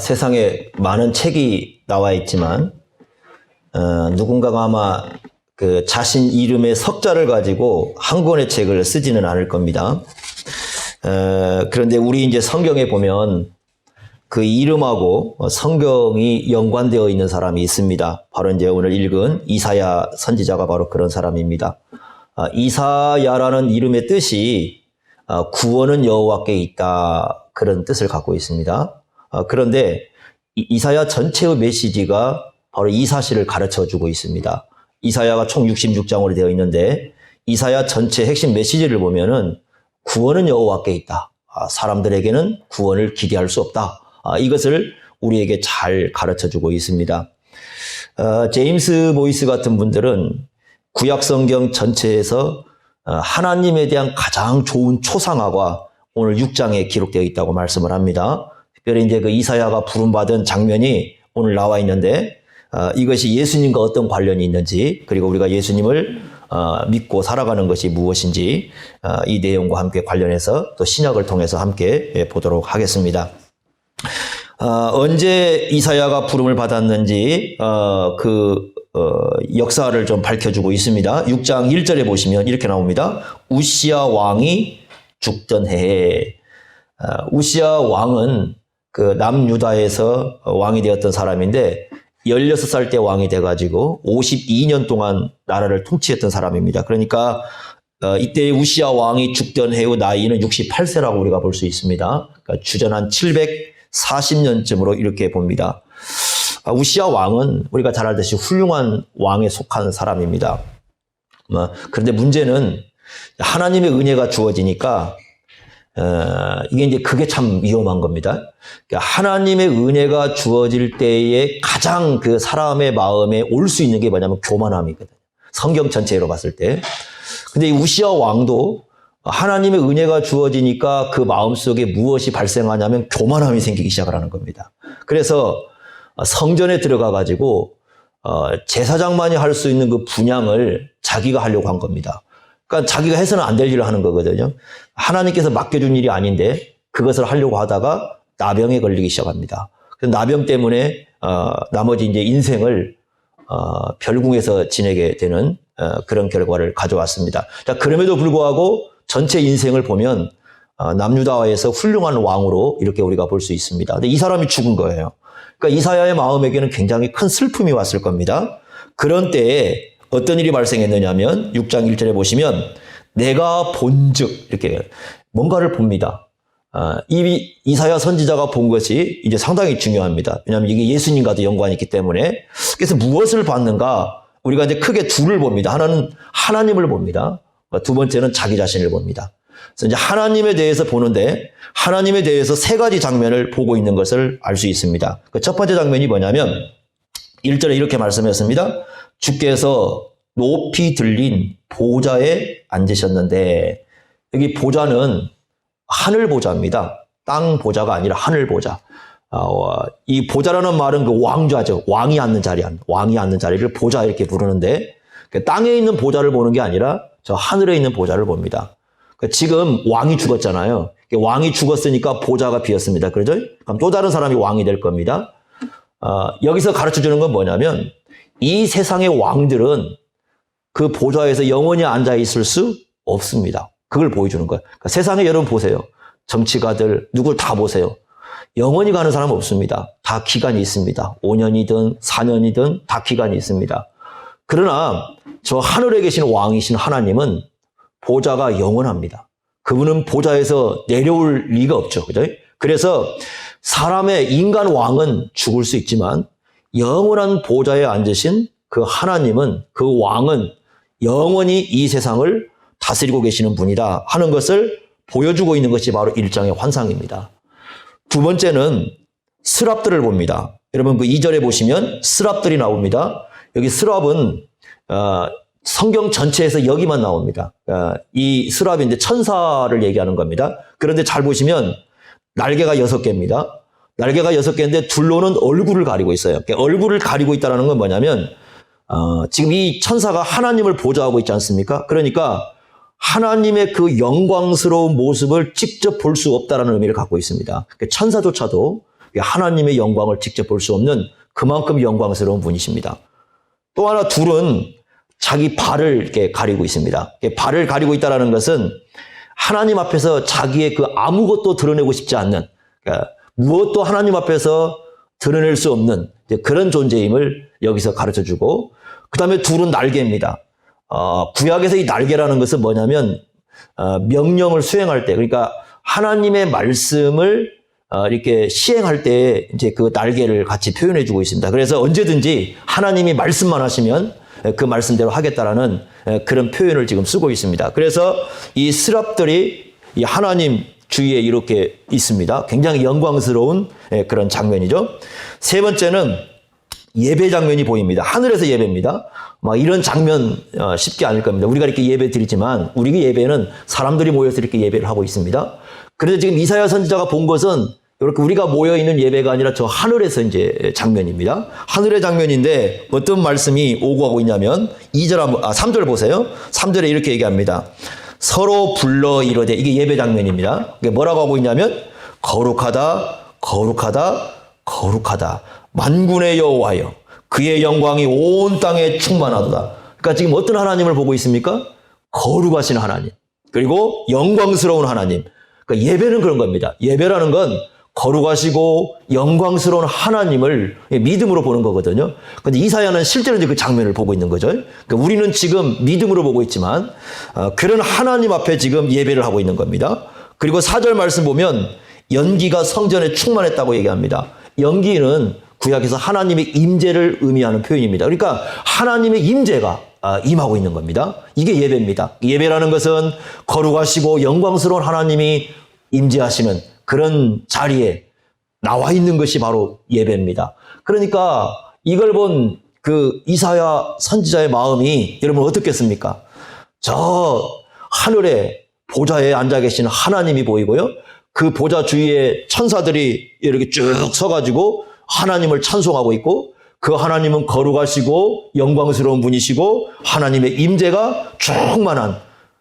세상에 많은 책이 나와 있지만 누군가가 아마 그 자신 이름의 석자를 가지고 한 권의 책을 쓰지는 않을 겁니다. 그런데 우리 이제 성경에 보면 그 이름하고 성경이 연관되어 있는 사람이 있습니다. 바로 이제 오늘 읽은 이사야 선지자가 바로 그런 사람입니다. 이사야라는 이름의 뜻이 구원은 여호와께 있다, 그런 뜻을 갖고 있습니다. 그런데 이사야 전체의 메시지가 바로 이 사실을 가르쳐주고 있습니다. 이사야가 총 66장으로 되어 있는데 이사야 전체 핵심 메시지를 보면은 구원은 여호와께 있다, 사람들에게는 구원을 기대할 수 없다, 이것을 우리에게 잘 가르쳐주고 있습니다. 제임스 보이스 같은 분들은 구약성경 전체에서 하나님에 대한 가장 좋은 초상화가 오늘 6장에 기록되어 있다고 말씀을 합니다. 특별히 이제 그 이사야가 부름받은 장면이 오늘 나와 있는데 이것이 예수님과 어떤 관련이 있는지, 그리고 우리가 예수님을 믿고 살아가는 것이 무엇인지 이 내용과 함께 관련해서 또 신약을 통해서 함께 보도록 하겠습니다. 언제 이사야가 부름을 받았는지 역사를 좀 밝혀주고 있습니다. 6장 1절에 보시면 이렇게 나옵니다. 우시야 왕이 죽던 해에. 우시야 왕은 그 남유다에서 왕이 되었던 사람인데 16살 때 왕이 돼가지고 52년 동안 나라를 통치했던 사람입니다. 그러니까 이때 우시야 왕이 죽던 해의 나이는 68세라고 우리가 볼 수 있습니다. 그러니까 주전 한 740년쯤으로 이렇게 봅니다. 우시야 왕은 우리가 잘 알듯이 훌륭한 왕에 속한 사람입니다. 그런데 문제는 하나님의 은혜가 주어지니까 이게 이제 그게 참 위험한 겁니다. 하나님의 은혜가 주어질 때에 가장 그 사람의 마음에 올 수 있는 게 뭐냐면 교만함이거든요. 성경 전체로 봤을 때. 근데 이 우시야 왕도 하나님의 은혜가 주어지니까 그 마음속에 무엇이 발생하냐면 교만함이 생기기 시작을 하는 겁니다. 그래서 성전에 들어가 가지고 제사장만이 할 수 있는 그 분향을 자기가 하려고 한 겁니다. 그러니까 자기가 해서는 안 될 일을 하는 거거든요. 하나님께서 맡겨준 일이 아닌데 그것을 하려고 하다가 나병에 걸리기 시작합니다. 그래서 나병 때문에 나머지 이제 인생을 별궁에서 지내게 되는 그런 결과를 가져왔습니다. 자, 그럼에도 불구하고 전체 인생을 보면 남유다에서 훌륭한 왕으로 이렇게 우리가 볼 수 있습니다. 근데 이 사람이 죽은 거예요. 그러니까 이사야의 마음에게는 굉장히 큰 슬픔이 왔을 겁니다. 그런 때에 어떤 일이 발생했느냐면 6장 1절에 보시면 내가 본즉 이렇게 뭔가를 봅니다. 이사야 선지자가 본 것이 이제 상당히 중요합니다. 왜냐하면 이게 예수님과도 연관이 있기 때문에. 그래서 무엇을 봤는가? 우리가 이제 크게 둘을 봅니다. 하나는 하나님을 봅니다. 두 번째는 자기 자신을 봅니다. 그래서 이제 하나님에 대해서 보는데 하나님에 대해서 세 가지 장면을 보고 있는 것을 알 수 있습니다. 그 첫 번째 장면이 뭐냐면 1절에 이렇게 말씀했습니다. 주께서 높이 들린 보좌에 앉으셨는데, 여기 보좌는 하늘 보좌입니다. 땅 보좌가 아니라 하늘 보좌. 이 보좌라는 말은 그 왕좌죠. 왕이 앉는 자리를 보좌 이렇게 부르는데, 땅에 있는 보좌를 보는 게 아니라 저 하늘에 있는 보좌를 봅니다. 지금 왕이 죽었잖아요. 왕이 죽었으니까 보좌가 비었습니다. 그렇죠? 그럼 또 다른 사람이 왕이 될 겁니다. 여기서 가르쳐 주는 건 뭐냐면 이 세상의 왕들은 그 보좌에서 영원히 앉아 있을 수 없습니다. 그걸 보여주는 거예요. 그러니까 세상에 여러분 보세요. 정치가들 누굴 다 보세요. 영원히 가는 사람은 없습니다. 다 기간이 있습니다. 5년이든 4년이든 다 기간이 있습니다. 그러나 저 하늘에 계신 왕이신 하나님은 보좌가 영원합니다. 그분은 보좌에서 내려올 리가 없죠. 그죠? 그래서 사람의 인간 왕은 죽을 수 있지만 영원한 보좌에 앉으신 그 하나님은, 그 왕은 영원히 이 세상을 다스리고 계시는 분이다 하는 것을 보여주고 있는 것이 바로 1장의 환상입니다. 두 번째는 스랍들을 봅니다. 여러분 그 2절에 보시면 스랍들이 나옵니다. 여기 스랍은 성경 전체에서 여기만 나옵니다. 이 스랍이 이제 천사를 얘기하는 겁니다. 그런데 잘 보시면 날개가 6개입니다. 날개가 6개인데 둘로는 얼굴을 가리고 있어요. 얼굴을 가리고 있다는 건 뭐냐면 지금 이 천사가 하나님을 보좌하고 있지 않습니까? 그러니까 하나님의 그 영광스러운 모습을 직접 볼 수 없다는 의미를 갖고 있습니다. 천사조차도 하나님의 영광을 직접 볼 수 없는 그만큼 영광스러운 분이십니다. 또 하나 둘은 자기 발을 이렇게 가리고 있습니다. 발을 가리고 있다는 것은 하나님 앞에서 자기의 그 아무것도 드러내고 싶지 않는, 그러니까 무엇도 하나님 앞에서 드러낼 수 없는 그런 존재임을 여기서 가르쳐주고, 그 다음에 둘은 날개입니다. 구약에서 이 날개라는 것은 뭐냐면 명령을 수행할 때, 그러니까 하나님의 말씀을 이렇게 시행할 때 이제 그 날개를 같이 표현해 주고 있습니다. 그래서 언제든지 하나님이 말씀만 하시면 그 말씀대로 하겠다라는 그런 표현을 지금 쓰고 있습니다. 그래서 이 스랍들이 이 하나님 주위에 이렇게 있습니다. 굉장히 영광스러운 그런 장면이죠. 세 번째는 예배 장면이 보입니다. 하늘에서 예배입니다. 막 이런 장면 쉽게 아닐 겁니다. 우리가 이렇게 예배 드리지만 우리 예배는 사람들이 모여서 이렇게 예배를 하고 있습니다. 그래서 지금 이사야 선지자가 본 것은 이렇게 우리가 모여 있는 예배가 아니라 저 하늘에서 이제 장면입니다. 하늘의 장면인데 어떤 말씀이 오고 가고 있냐면 3절 보세요. 3절에 이렇게 얘기합니다. 서로 불러 이르되, 이게 예배 장면입니다. 이게 뭐라고 하고 있냐면 거룩하다, 거룩하다, 거룩하다. 만군의 여호와여, 그의 영광이 온 땅에 충만하도다. 그러니까 지금 어떤 하나님을 보고 있습니까? 거룩하신 하나님, 그리고 영광스러운 하나님. 그러니까 예배는 그런 겁니다. 예배라는 건 거룩하시고 영광스러운 하나님을 믿음으로 보는 거거든요. 그런데 이사야는 실제로 이제 그 장면을 보고 있는 거죠. 그러니까 우리는 지금 믿음으로 보고 있지만 그런 하나님 앞에 지금 예배를 하고 있는 겁니다. 그리고 4절 말씀 보면 연기가 성전에 충만했다고 얘기합니다. 연기는 구약에서 하나님의 임재를 의미하는 표현입니다. 그러니까 하나님의 임재가 임하고 있는 겁니다. 이게 예배입니다. 예배라는 것은 거룩하시고 영광스러운 하나님이 임재하시는 그런 자리에 나와 있는 것이 바로 예배입니다. 그러니까 이걸 본 그 이사야 선지자의 마음이 여러분 어떻겠습니까? 저 하늘에 보좌에 앉아 계신 하나님이 보이고요. 그 보좌 주위에 천사들이 이렇게 쭉 서가지고 하나님을 찬송하고 있고, 그 하나님은 거룩하시고 영광스러운 분이시고 하나님의 임재가 충만한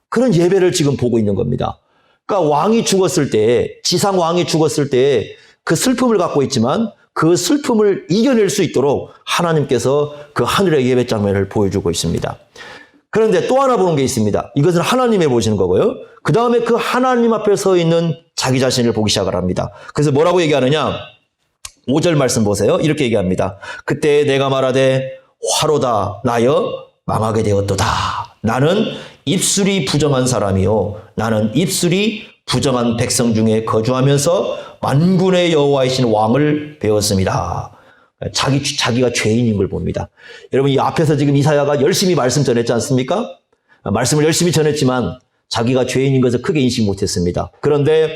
그런 예배를 지금 보고 있는 겁니다. 그러니까 왕이 죽었을 때, 지상 왕이 죽었을 때 그 슬픔을 갖고 있지만 그 슬픔을 이겨낼 수 있도록 하나님께서 그 하늘의 예배 장면을 보여주고 있습니다. 그런데 또 하나 보는 게 있습니다. 이것은 하나님의 보시는 거고요. 그 다음에 그 하나님 앞에 서 있는 자기 자신을 보기 시작을 합니다. 그래서 뭐라고 얘기하느냐? 5절 말씀 보세요. 이렇게 얘기합니다. 그때 내가 말하되 화로다 나여 망하게 되었도다. 나는 입술이 부정한 사람이요, 나는 입술이 부정한 백성 중에 거주하면서 만군의 여호와이신 왕을 배웠습니다. 자기가 죄인인 걸 봅니다. 여러분, 이 앞에서 지금 이사야가 열심히 말씀 전했지 않습니까? 말씀을 열심히 전했지만 자기가 죄인인 것을 크게 인식 못했습니다. 그런데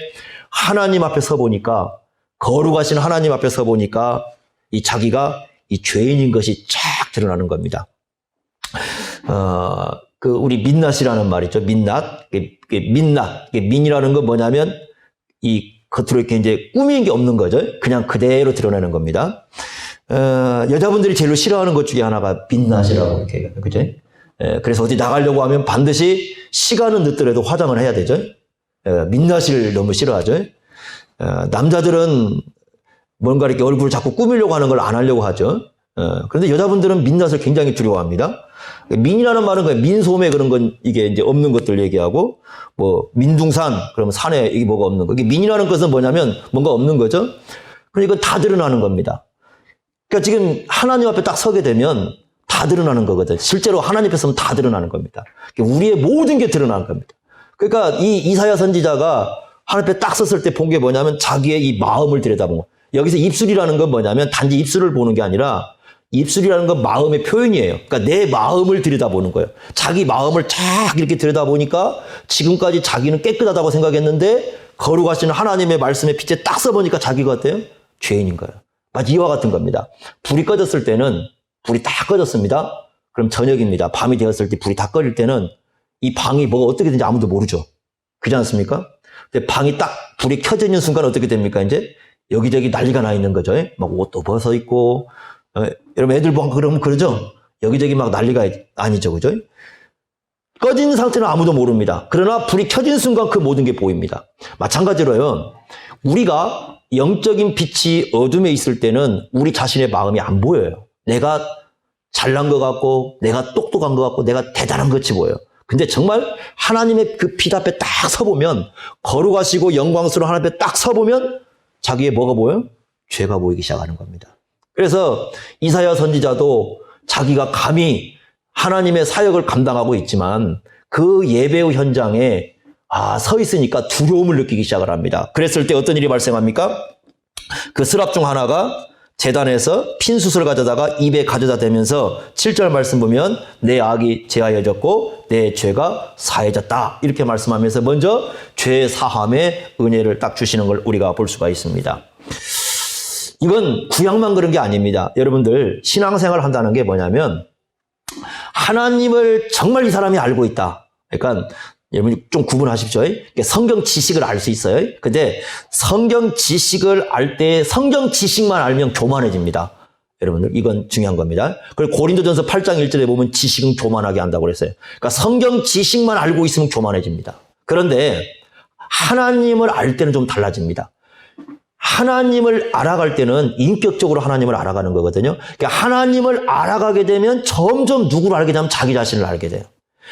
하나님 앞에 서 보니까, 거룩하신 하나님 앞에 서 보니까 이 자기가 이 죄인인 것이 쫙 드러나는 겁니다. 우리 민낫이라는 말 있죠. 민낫. 민이라는 건 뭐냐면 이 겉으로 이렇게 이제 꾸미는 게 없는 거죠. 그냥 그대로 드러내는 겁니다. 여자분들이 제일 싫어하는 것 중에 하나가 민낯이라고 이렇게 얘기해요. 그죠? 그래서 어디 나가려고 하면 반드시 시간은 늦더라도 화장을 해야 되죠. 민낯을 너무 싫어하죠. 남자들은 뭔가 이렇게 얼굴을 자꾸 꾸미려고 하는 걸 안 하려고 하죠. 그런데 여자분들은 민낯을 굉장히 두려워합니다. 민이라는 말은 그냥 민소매 그런 건 이게 이제 없는 것들 얘기하고, 뭐 민둥산 그러면 산에 이게 뭐가 없는 거. 이게 민이라는 것은 뭐냐면 뭔가 없는 거죠. 그러니까 다 드러나는 겁니다. 그러니까 지금 하나님 앞에 딱 서게 되면 다 드러나는 거거든. 실제로 하나님 앞에 서면 다 드러나는 겁니다. 우리의 모든 게 드러나는 겁니다. 그러니까 이 이사야 선지자가 하나님 앞에 딱 섰을 때 본 게 뭐냐면 자기의 이 마음을 들여다본 거. 여기서 입술이라는 건 뭐냐면 단지 입술을 보는 게 아니라, 입술이라는 건 마음의 표현이에요. 그러니까 내 마음을 들여다보는 거예요. 자기 마음을 쫙 이렇게 들여다보니까 지금까지 자기는 깨끗하다고 생각했는데 거룩하신 하나님의 말씀에 빛에 딱 써보니까 자기가 어때요? 죄인인 거예요. 마치 이와 같은 겁니다. 불이 꺼졌을 때는, 불이 다 꺼졌습니다. 그럼 저녁입니다. 밤이 되었을 때 불이 다 꺼질 때는 이 방이 뭐가 어떻게 되는지 아무도 모르죠. 그렇지 않습니까? 근데 방이 딱 불이 켜져 있는 순간 어떻게 됩니까? 이제 여기저기 난리가 나 있는 거죠. 막 옷도 벗어 있고, 여러분 애들 보면 그러면 그러죠? 여기저기 막 난리가 아니죠. 그죠? 꺼진 상태는 아무도 모릅니다. 그러나 불이 켜진 순간 그 모든 게 보입니다. 마찬가지로요, 우리가 영적인 빛이 어둠에 있을 때는 우리 자신의 마음이 안 보여요. 내가 잘난 것 같고, 내가 똑똑한 것 같고, 내가 대단한 것 같이 보여요. 근데 정말 하나님의 그 빛 앞에 딱 서보면, 거룩하시고 영광스러운 하나님 앞에 딱 서보면 자기의 뭐가 보여요? 죄가 보이기 시작하는 겁니다. 그래서 이사야 선지자도 자기가 감히 하나님의 사역을 감당하고 있지만 그 예배의 현장에 서 있으니까 두려움을 느끼기 시작을 합니다. 그랬을 때 어떤 일이 발생합니까? 그 스랍 중 하나가 제단에서 핀숯을 가져다가 입에 가져다 대면서 7절 말씀 보면 내 악이 제하여졌고 내 죄가 사해졌다. 이렇게 말씀하면서 먼저 죄 사함의 은혜를 딱 주시는 걸 우리가 볼 수가 있습니다. 이건 구약만 그런 게 아닙니다. 여러분들 신앙생활을 한다는 게 뭐냐면 하나님을 정말 이 사람이 알고 있다. 그러니까 여러분 좀 구분하십시오. 성경 지식을 알 수 있어요. 근데 성경 지식을 알 때 성경 지식만 알면 교만해집니다. 여러분들 이건 중요한 겁니다. 그리고 고린도전서 8장 1절에 보면 지식은 교만하게 한다고 그랬어요. 그러니까 성경 지식만 알고 있으면 교만해집니다. 그런데 하나님을 알 때는 좀 달라집니다. 하나님을 알아갈 때는 인격적으로 하나님을 알아가는 거거든요. 그러니까 하나님을 알아가게 되면 점점 누구를 알게 되면 자기 자신을 알게 돼요.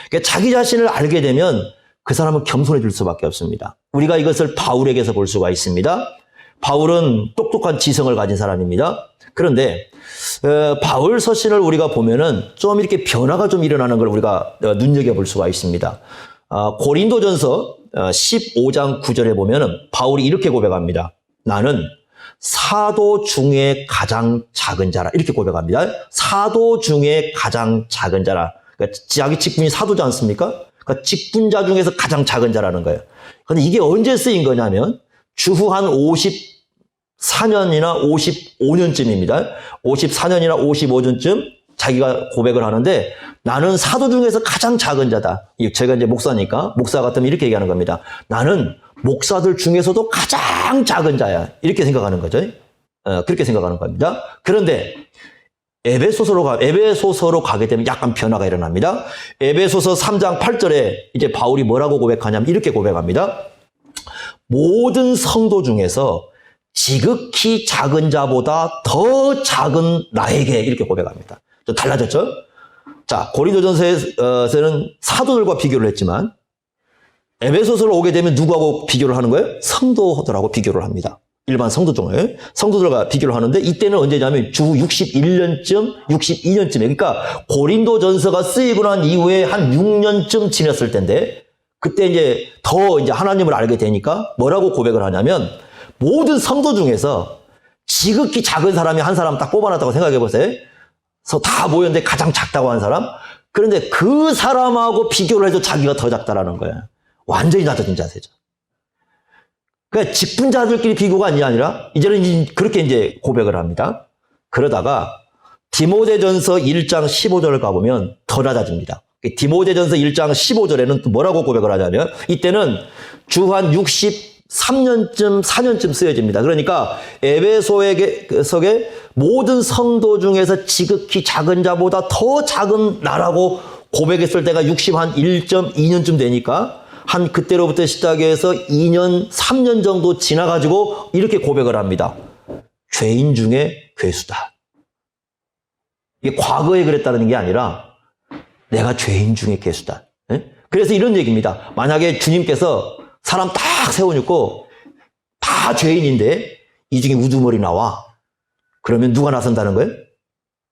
그러니까 자기 자신을 알게 되면 그 사람은 겸손해질 수밖에 없습니다. 우리가 이것을 바울에게서 볼 수가 있습니다. 바울은 똑똑한 지성을 가진 사람입니다. 그런데 바울 서신을 우리가 보면은 좀 이렇게 변화가 좀 일어나는 걸 우리가 눈여겨볼 수가 있습니다. 고린도전서 15장 9절에 보면은 바울이 이렇게 고백합니다. 나는 사도 중에 가장 작은 자라. 이렇게 고백합니다. 사도 중에 가장 작은 자라. 그러니까 자기 직분이 사도지 않습니까? 그러니까 직분자 중에서 가장 작은 자라는 거예요. 그런데 이게 언제 쓰인 거냐면 주후 한 54년이나 55년쯤입니다. 54년이나 55년쯤 자기가 고백을 하는데 나는 사도 중에서 가장 작은 자다. 제가 이제 목사니까 목사 같으면 이렇게 얘기하는 겁니다. 나는 목사들 중에서도 가장 작은 자야. 이렇게 생각하는 거죠. 그렇게 생각하는 겁니다. 그런데 에베소서로 가게 되면 약간 변화가 일어납니다. 에베소서 3장 8절에 이제 바울이 뭐라고 고백하냐면 이렇게 고백합니다. 모든 성도 중에서 지극히 작은 자보다 더 작은 나에게 이렇게 고백합니다. 좀 달라졌죠? 자, 고린도전서에서는 사도들과 비교를 했지만 에베소서로 오게 되면 누구하고 비교를 하는 거예요? 성도들하고 비교를 합니다. 일반 성도 중에 성도들과 비교를 하는데 이때는 언제냐면 주 61년쯤, 62년쯤에 그러니까 고린도전서가 쓰이고 난 이후에 한 6년쯤 지났을 텐데 그때 이제 더 이제 하나님을 알게 되니까 뭐라고 고백을 하냐면 모든 성도 중에서 지극히 작은 사람이 한 사람 딱 뽑아놨다고 생각해 보세요. 그래서 다 모였는데 가장 작다고 한 사람. 그런데 그 사람하고 비교를 해도 자기가 더 작다라는 거예요. 완전히 낮아진 자세죠. 그러니까 직분자들끼리 비교가 아니라 이제는 그렇게 이제 고백을 합니다. 그러다가 디모데전서 1장 15절을 가보면 더 낮아집니다. 디모데전서 1장 15절에는 또 뭐라고 고백을 하냐면 이때는 주 한 63년쯤 4년쯤 쓰여집니다. 그러니까 에베소의 모든 성도 중에서 지극히 작은 자보다 더 작은 나라고 고백했을 때가 1.2년쯤 되니까 한 그때로부터 시작해서 2년, 3년 정도 지나가지고 이렇게 고백을 합니다. 죄인 중에 괴수다. 이게 과거에 그랬다는 게 아니라 내가 죄인 중에 괴수다. 그래서 이런 얘기입니다. 만약에 주님께서 사람 딱 세워놓고 다 죄인인데 이 중에 우두머리 나와. 그러면 누가 나선다는 거예요?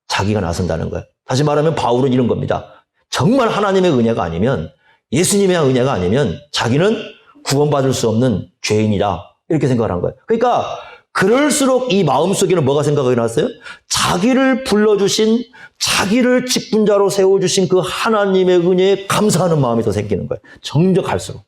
자기가 나선다는 거예요. 다시 말하면 바울은 이런 겁니다. 정말 하나님의 은혜가 아니면 예수님의 은혜가 아니면 자기는 구원받을 수 없는 죄인이다. 이렇게 생각을 한 거예요. 그러니까 그럴수록 이 마음속에는 뭐가 생각이 났어요? 자기를 불러주신, 자기를 직분자로 세워주신 그 하나님의 은혜에 감사하는 마음이 더 생기는 거예요. 점점 갈수록.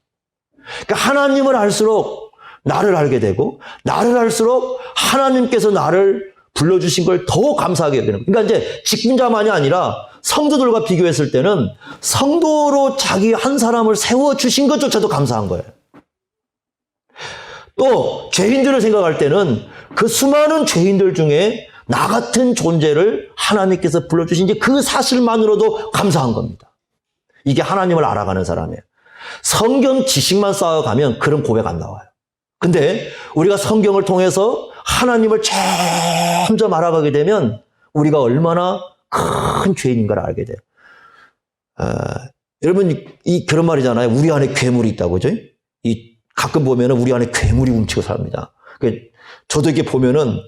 그러니까 하나님을 알수록 나를 알게 되고 나를 알수록 하나님께서 나를 불러주신 걸 더 감사하게 되는 거예요. 그러니까 이제 직분자만이 아니라 성도들과 비교했을 때는 성도로 자기 한 사람을 세워주신 것조차도 감사한 거예요. 또 죄인들을 생각할 때는 그 수많은 죄인들 중에 나 같은 존재를 하나님께서 불러주신 그 사실만으로도 감사한 겁니다. 이게 하나님을 알아가는 사람이에요. 성경 지식만 쌓아가면 그런 고백 안 나와요. 근데 우리가 성경을 통해서 하나님을 점점 알아가게 되면 우리가 얼마나 큰 죄인인가를 알게 돼요. 여러분, 그런 말이잖아요. 우리 안에 괴물이 있다고, 그죠? 가끔 보면은 우리 안에 괴물이 훔치고 삽니다. 저도 이렇게 보면은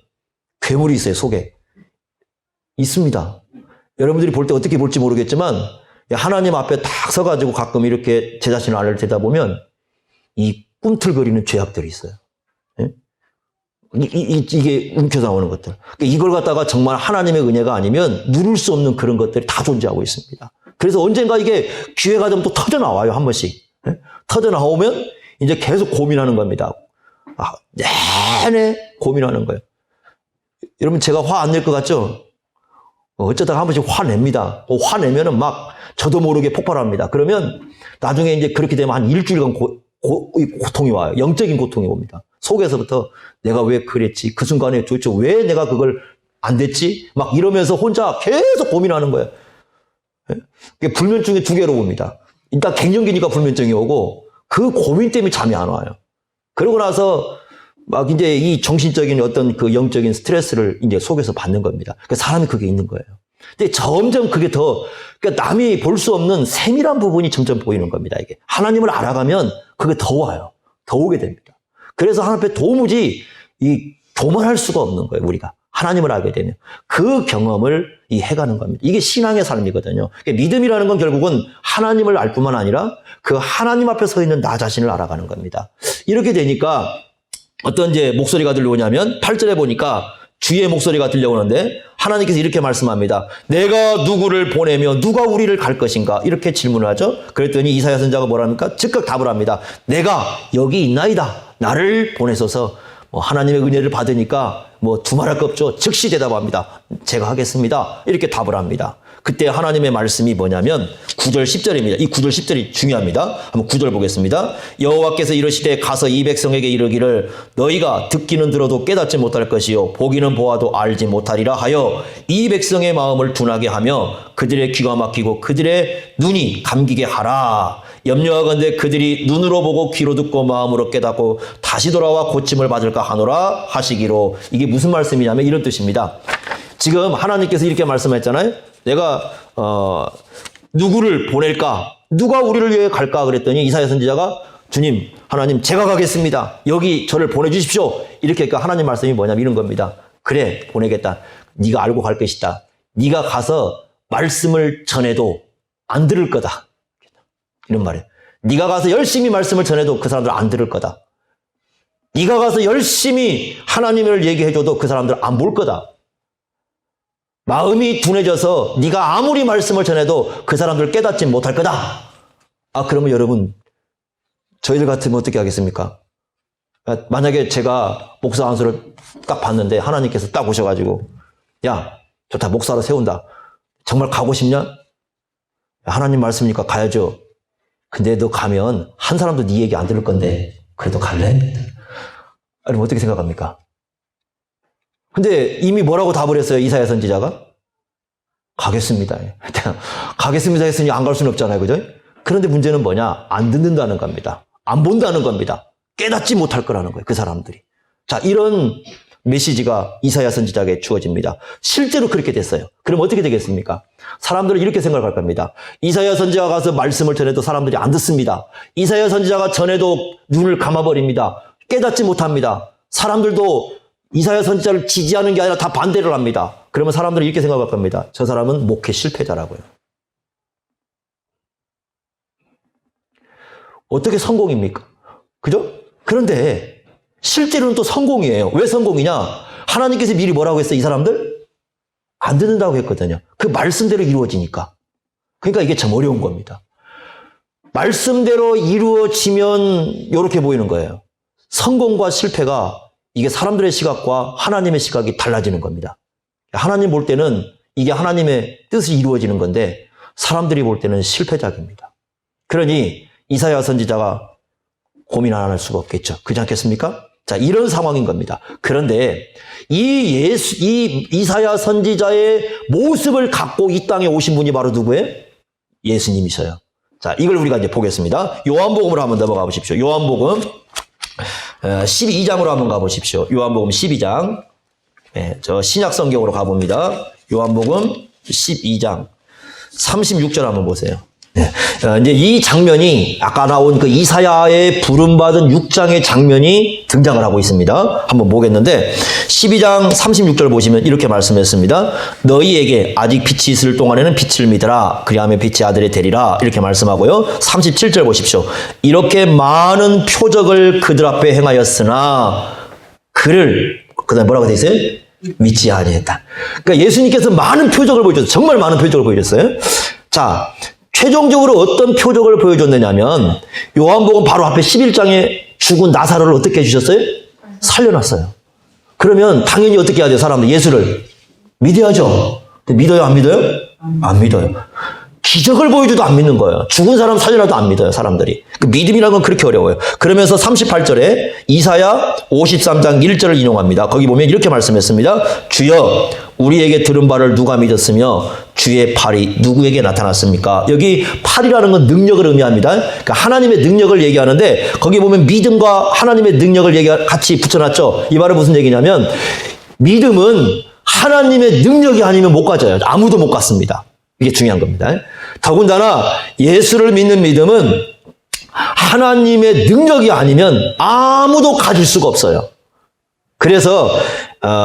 괴물이 있어요, 속에. 있습니다. 여러분들이 볼 때 어떻게 볼지 모르겠지만, 하나님 앞에 딱 서가지고 가끔 이렇게 제 자신을 알려다 보면, 이 꿈틀거리는 죄악들이 있어요. 예? 이게 움켜서 나오는 것들. 이걸 갖다가 정말 하나님의 은혜가 아니면 누를 수 없는 그런 것들이 다 존재하고 있습니다. 그래서 언젠가 이게 기회가 되면 또 터져 나와요, 한 번씩. 예? 터져 나오면 이제 계속 고민하는 겁니다. 내내 고민하는 거예요. 여러분, 제가 화 안 낼 것 같죠? 어쩌다가 한 번씩 화냅니다. 화내면은 막 저도 모르게 폭발합니다. 그러면 나중에 이제 그렇게 되면 한 일주일간 고통이 와요. 영적인 고통이 옵니다. 속에서부터 내가 왜 그랬지? 그 순간에 도대체 왜 내가 그걸 안 됐지? 막 이러면서 혼자 계속 고민하는 거예요. 불면증이 두 개로 옵니다. 일단 갱년기니까 불면증이 오고 그 고민 때문에 잠이 안 와요. 그러고 나서 막 이제 이 정신적인 어떤 그 영적인 스트레스를 이제 속에서 받는 겁니다. 그러니까 사람이 그게 있는 거예요. 근데 점점 그게 그러니까 남이 볼 수 없는 세밀한 부분이 점점 보이는 겁니다, 이게. 하나님을 알아가면 그게 더 와요. 더 오게 됩니다. 그래서 하나님 앞에 도무지 교만할 수가 없는 거예요, 우리가. 하나님을 알게 되면. 그 경험을 해가는 겁니다. 이게 신앙의 삶이거든요. 그러니까 믿음이라는 건 결국은 하나님을 알 뿐만 아니라 그 하나님 앞에 서 있는 나 자신을 알아가는 겁니다. 이렇게 되니까 어떤 이제 목소리가 들려오냐면 8절에 보니까 주의 목소리가 들려오는데 하나님께서 이렇게 말씀합니다. 내가 누구를 보내며 누가 우리를 갈 것인가? 이렇게 질문을 하죠. 그랬더니 이사야 선지자가 뭐랍니까? 즉각 답을 합니다. 내가 여기 있나이다. 나를 보내소서. 하나님의 은혜를 받으니까 두말할 거 없죠. 즉시 대답합니다. 제가 하겠습니다. 이렇게 답을 합니다. 그때 하나님의 말씀이 뭐냐면 9절 10절입니다. 이 9절 10절이 중요합니다. 한번 9절 보겠습니다. 여호와께서 이르시되 가서 이 백성에게 이르기를 너희가 듣기는 들어도 깨닫지 못할 것이요 보기는 보아도 알지 못하리라 하여 이 백성의 마음을 둔하게 하며 그들의 귀가 막히고 그들의 눈이 감기게 하라. 염려하건대 그들이 눈으로 보고 귀로 듣고 마음으로 깨닫고 다시 돌아와 고침을 받을까 하노라 하시기로. 이게 무슨 말씀이냐면 이런 뜻입니다. 지금 하나님께서 이렇게 말씀했잖아요. 내가 누구를 보낼까? 누가 우리를 위해 갈까? 그랬더니 이사야 선지자가 주님, 하나님 제가 가겠습니다. 여기 저를 보내주십시오. 이렇게 하나님 말씀이 뭐냐면 이런 겁니다. 그래, 보내겠다. 네가 알고 갈 것이다. 네가 가서 말씀을 전해도 안 들을 거다. 이런 말이에요. 네가 가서 열심히 말씀을 전해도 그 사람들 안 들을 거다. 네가 가서 열심히 하나님을 얘기해줘도 그 사람들 안 볼 거다. 마음이 둔해져서 네가 아무리 말씀을 전해도 그 사람들 깨닫지 못할 거다. 그러면 여러분, 저희들 같으면 어떻게 하겠습니까? 만약에 제가 목사 안수를 딱 봤는데 하나님께서 딱 오셔가지고 야, 좋다, 목사로 세운다. 정말 가고 싶냐? 하나님 말씀이니까 가야죠. 근데 너 가면 한 사람도 네 얘기 안 들을 건데 그래도 갈래? 아니, 어떻게 생각합니까? 근데 이미 뭐라고 답을 했어요, 이사야 선지자가? 가겠습니다. 가겠습니다 했으니 안 갈 수는 없잖아요, 그죠? 그런데 문제는 뭐냐? 안 듣는다는 겁니다. 안 본다는 겁니다. 깨닫지 못할 거라는 거예요, 그 사람들이. 자, 이런 메시지가 이사야 선지자에게 주어집니다. 실제로 그렇게 됐어요. 그럼 어떻게 되겠습니까? 사람들은 이렇게 생각할 겁니다. 이사야 선지자가 가서 말씀을 전해도 사람들이 안 듣습니다. 이사야 선지자가 전해도 눈을 감아버립니다. 깨닫지 못합니다. 사람들도 이사야 선지자를 지지하는 게 아니라 다 반대를 합니다. 그러면 사람들은 이렇게 생각할 겁니다. 저 사람은 목회 실패자라고요. 어떻게 성공입니까? 그죠? 그런데 실제로는 또 성공이에요. 왜 성공이냐? 하나님께서 미리 뭐라고 했어요? 이 사람들? 안 듣는다고 했거든요. 그 말씀대로 이루어지니까. 그러니까 이게 참 어려운 겁니다. 말씀대로 이루어지면 이렇게 보이는 거예요. 성공과 실패가 이게 사람들의 시각과 하나님의 시각이 달라지는 겁니다. 하나님 볼 때는 이게 하나님의 뜻이 이루어지는 건데 사람들이 볼 때는 실패작입니다. 그러니 이사야 선지자가 고민 안 할 수가 없겠죠. 그렇지 않겠습니까? 자, 이런 상황인 겁니다. 그런데 이 이사야 선지자의 모습을 갖고 이 땅에 오신 분이 바로 누구예요? 예수님이셔요. 자, 이걸 우리가 이제 보겠습니다. 요한복음으로 한번 넘어가 보십시오. 요한복음 12장으로 한번 가보십시오. 요한복음 12장. 저 신약 성경으로 가봅니다. 요한복음 12장 36절 한번 보세요. 이제 이 장면이 아까 나온 그 이사야의 부름받은 6장의 장면이 등장을 하고 있습니다. 한번 보겠는데 12장 36절 보시면 이렇게 말씀했습니다. 너희에게 아직 빛이 있을 동안에는 빛을 믿으라. 그리하면 빛이 아들이 되리라. 이렇게 말씀하고요. 37절 보십시오. 이렇게 많은 표적을 그들 앞에 행하였으나 그를 그다음에 뭐라고 되어 있어요? 믿지 아니했다. 그러니까 예수님께서 많은 표적을 보여줬어요. 정말 많은 표적을 보여줬어요. 자, 최종적으로 어떤 표적을 보여줬느냐면 요한복음 바로 앞에 11장에 죽은 나사로를 어떻게 해주셨어요? 살려놨어요. 그러면 당연히 어떻게 해야 돼요? 사람들 예수를 믿어야죠. 근데 믿어요? 안 믿어요? 안 믿어요. 기적을 보여줘도 안 믿는 거예요. 죽은 사람 살려놔도 안 믿어요, 사람들이. 그 믿음이라는 건 그렇게 어려워요. 그러면서 38절에 이사야 53장 1절을 인용합니다. 거기 보면 이렇게 말씀했습니다. 주여 우리에게 들은 바를 누가 믿었으며 주의 팔이 누구에게 나타났습니까? 여기 팔이라는 건 능력을 의미합니다. 그러니까 하나님의 능력을 얘기하는데 거기 보면 믿음과 하나님의 능력을 같이 붙여놨죠. 이 말은 무슨 얘기냐면 믿음은 하나님의 능력이 아니면 못 가져요. 아무도 못 갔습니다. 이게 중요한 겁니다. 더군다나 예수를 믿는 믿음은 하나님의 능력이 아니면 아무도 가질 수가 없어요. 그래서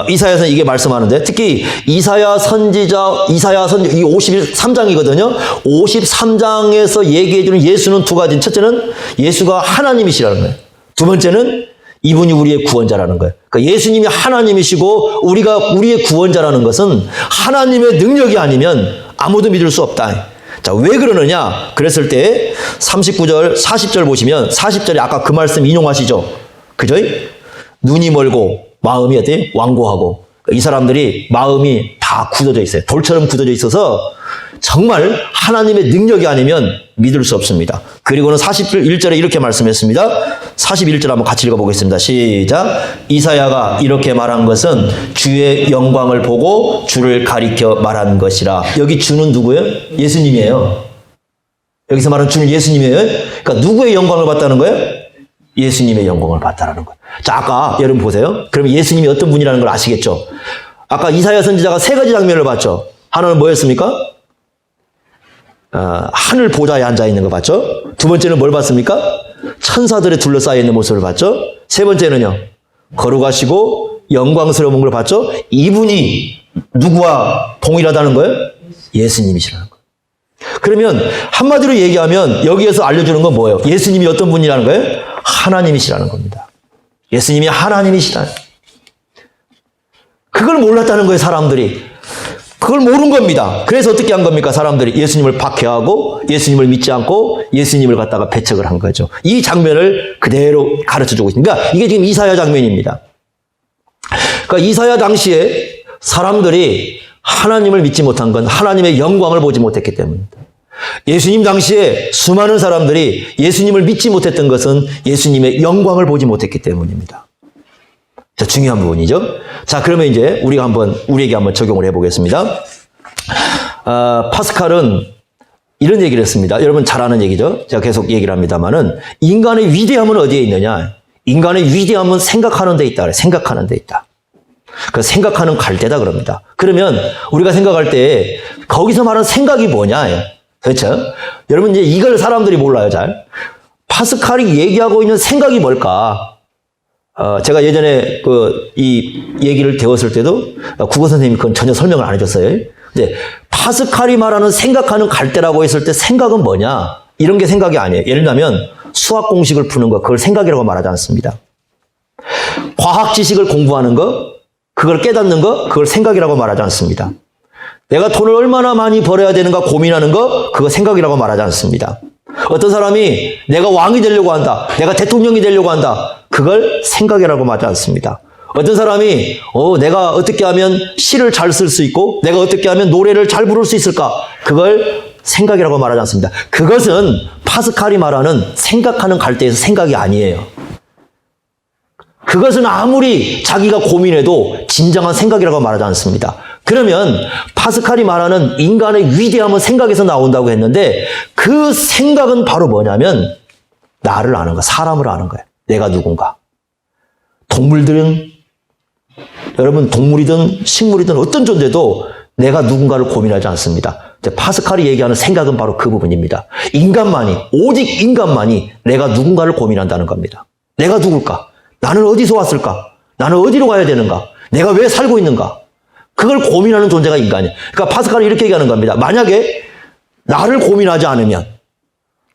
이사야서는 이게 말씀하는데 특히 이사야 선지자 이 53장이거든요. 53장에서 얘기해주는 예수는 두 가지. 첫째는 예수가 하나님이시라는 거예요. 두 번째는 이분이 우리의 구원자라는 거예요. 그러니까 예수님이 하나님이시고 우리가 우리의 구원자라는 것은 하나님의 능력이 아니면 아무도 믿을 수 없다. 자, 왜 그러느냐? 그랬을 때 39절, 40절 보시면 40절에 아까 그 말씀 인용하시죠? 그죠? 눈이 멀고 마음이 어때요? 완고하고 이 사람들이 마음이 다 굳어져 있어요. 돌처럼 굳어져 있어서 정말 하나님의 능력이 아니면 믿을 수 없습니다. 그리고는 41절에 이렇게 말씀했습니다. 41절 한번 같이 읽어보겠습니다. 시작. 이사야가 이렇게 말한 것은 주의 영광을 보고 주를 가리켜 말한 것이라. 여기 주는 누구예요? 예수님이에요. 여기서 말하는 주는 예수님이에요. 그러니까 누구의 영광을 봤다는 거예요? 예수님의 영광을 봤다는 거예요. 자, 아까 여러분 보세요. 그러면 예수님이 어떤 분이라는 걸 아시겠죠? 아까 이사야 선지자가 세 가지 장면을 봤죠. 하나는 뭐였습니까? 하늘 보좌에 앉아있는 거 봤죠? 두 번째는 뭘 봤습니까? 천사들에 둘러싸여 있는 모습을 봤죠? 세 번째는요, 거룩하시고 영광스러운 걸 봤죠? 이분이 누구와 동일하다는 거예요? 예수님이시라는 거예요. 그러면 한마디로 얘기하면 여기에서 알려주는 건 뭐예요? 예수님이 어떤 분이라는 거예요? 하나님이시라는 겁니다. 예수님이 하나님이시다. 그걸 몰랐다는 거예요, 사람들이. 그걸 모른 겁니다. 그래서 어떻게 한 겁니까? 사람들이 예수님을 박해하고 예수님을 믿지 않고 예수님을 갖다가 배척을 한 거죠. 이 장면을 그대로 가르쳐주고 있습니다. 그러니까 이게 지금 이사야 장면입니다. 그러니까 이사야 당시에 사람들이 하나님을 믿지 못한 건 하나님의 영광을 보지 못했기 때문입니다. 예수님 당시에 수많은 사람들이 예수님을 믿지 못했던 것은 예수님의 영광을 보지 못했기 때문입니다. 자, 중요한 부분이죠. 자, 그러면 이제 우리에게 한번 적용을 해보겠습니다. 파스칼은 이런 얘기를 했습니다. 여러분 잘 아는 얘기죠. 제가 계속 얘기를 합니다만은 인간의 위대함은 어디에 있느냐? 인간의 위대함은 생각하는 데 있다. 그래. 생각하는 데 있다. 그 생각하는 갈대다 그럽니다. 그러면 우리가 생각할 때 거기서 말하는 생각이 뭐냐? 그렇죠? 여러분 이제 이걸 사람들이 몰라요, 잘. 파스칼이 얘기하고 있는 생각이 뭘까? 제가 예전에 이 얘기를 배웠을 때도 국어 선생님이 그건 전혀 설명을 안 해줬어요. 근데 파스칼이 말하는 생각하는 갈대라고 했을 때 생각은 뭐냐? 이런 게 생각이 아니에요. 예를 들면 수학 공식을 푸는 거, 그걸 생각이라고 말하지 않습니다. 과학 지식을 공부하는 거, 그걸 깨닫는 거, 그걸 생각이라고 말하지 않습니다. 내가 돈을 얼마나 많이 벌어야 되는가 고민하는 거, 그거 생각이라고 말하지 않습니다. 어떤 사람이 내가 왕이 되려고 한다, 내가 대통령이 되려고 한다, 그걸 생각이라고 말하지 않습니다. 어떤 사람이 내가 어떻게 하면 시를 잘 쓸 수 있고 내가 어떻게 하면 노래를 잘 부를 수 있을까, 그걸 생각이라고 말하지 않습니다. 그것은 파스칼이 말하는 생각하는 갈대에서 생각이 아니에요. 그것은 아무리 자기가 고민해도 진정한 생각이라고 말하지 않습니다. 그러면 파스칼이 말하는 인간의 위대함은 생각에서 나온다고 했는데 그 생각은 바로 뭐냐면 나를 아는 거, 사람을 아는 거예요. 내가 누군가. 동물들은, 여러분 동물이든 식물이든 어떤 존재도 내가 누군가를 고민하지 않습니다. 파스칼이 얘기하는 생각은 바로 그 부분입니다. 인간만이, 오직 인간만이 내가 누군가를 고민한다는 겁니다. 내가 누굴까? 나는 어디서 왔을까? 나는 어디로 가야 되는가? 내가 왜 살고 있는가? 그걸 고민하는 존재가 인간이에요. 그러니까 파스칼이 이렇게 얘기하는 겁니다. 만약에 나를 고민하지 않으면,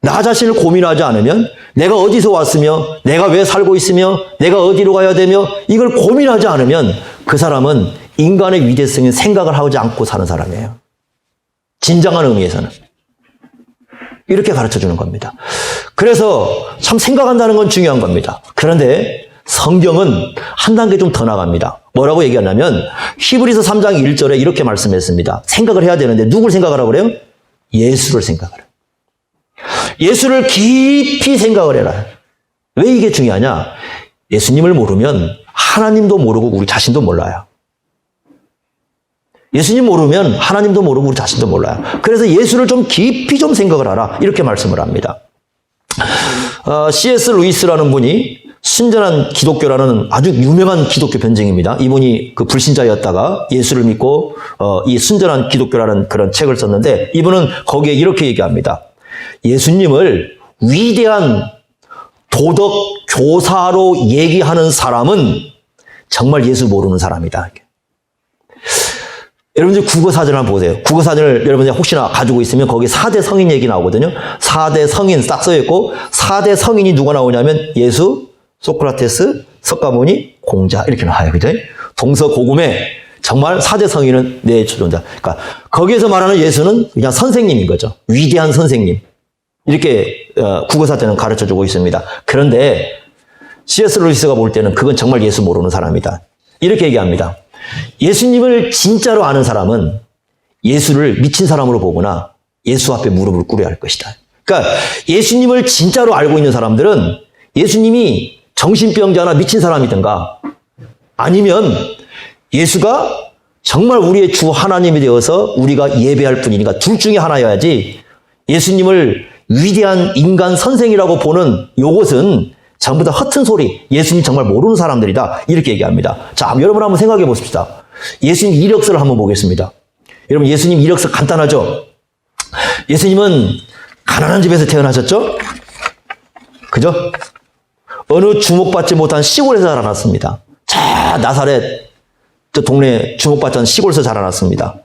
나 자신을 고민하지 않으면, 내가 어디서 왔으며, 내가 왜 살고 있으며, 내가 어디로 가야 되며, 이걸 고민하지 않으면 그 사람은 인간의 위대성인 생각을 하지 않고 사는 사람이에요. 진정한 의미에서는. 이렇게 가르쳐 주는 겁니다. 그래서 참 생각한다는 건 중요한 겁니다. 그런데 성경은 한 단계 좀 더 나갑니다. 뭐라고 얘기하냐면 히브리서 3장 1절에 이렇게 말씀했습니다. 생각을 해야 되는데 누굴 생각하라고 그래요? 예수를 생각하라. 예수를 깊이 생각을 해라. 왜 이게 중요하냐? 예수님을 모르면 하나님도 모르고 우리 자신도 몰라요. 예수님 모르면 하나님도 모르고 우리 자신도 몰라요. 그래서 예수를 좀 깊이 좀 생각을 하라. 이렇게 말씀을 합니다. C.S. 루이스라는 분이 순전한 기독교라는 아주 유명한 기독교 변증입니다. 이분이 그 불신자였다가 예수를 믿고 이 순전한 기독교라는 그런 책을 썼는데 이분은 거기에 이렇게 얘기합니다. 예수님을 위대한 도덕 교사로 얘기하는 사람은 정말 예수 모르는 사람이다. 여러분들 국어사전을 한번 보세요. 국어사전을 여러분들 혹시나 가지고 있으면 거기 4대 성인 얘기 나오거든요. 4대 성인 딱 써있고 4대 성인이 누가 나오냐면 예수, 소크라테스, 석가모니, 공자 이렇게 나와요. 그죠? 동서고금에 정말 4대 성인은 내 주존자. 그러니까 거기에서 말하는 예수는 그냥 선생님인 거죠. 위대한 선생님. 이렇게 국어사전은 가르쳐주고 있습니다. 그런데 C.S. 루이스가 볼 때는 그건 정말 예수 모르는 사람이다. 이렇게 얘기합니다. 예수님을 진짜로 아는 사람은 예수를 미친 사람으로 보거나 예수 앞에 무릎을 꿇어야 할 것이다. 그러니까 예수님을 진짜로 알고 있는 사람들은 예수님이 정신병자나 미친 사람이든가 아니면 예수가 정말 우리의 주 하나님이 되어서 우리가 예배할 분이니까 둘 중에 하나여야지 예수님을 위대한 인간 선생이라고 보는 요것은 전부 다 허튼 소리, 예수님 정말 모르는 사람들이다. 이렇게 얘기합니다. 자, 여러분 한번 생각해 보십시다. 예수님 이력서를 한번 보겠습니다. 여러분 예수님 이력서 간단하죠? 예수님은 가난한 집에서 태어나셨죠? 그죠? 어느 주목받지 못한 시골에서 자라났습니다. 자, 나사렛, 저 동네 주목받지 않은 시골에서 자라났습니다.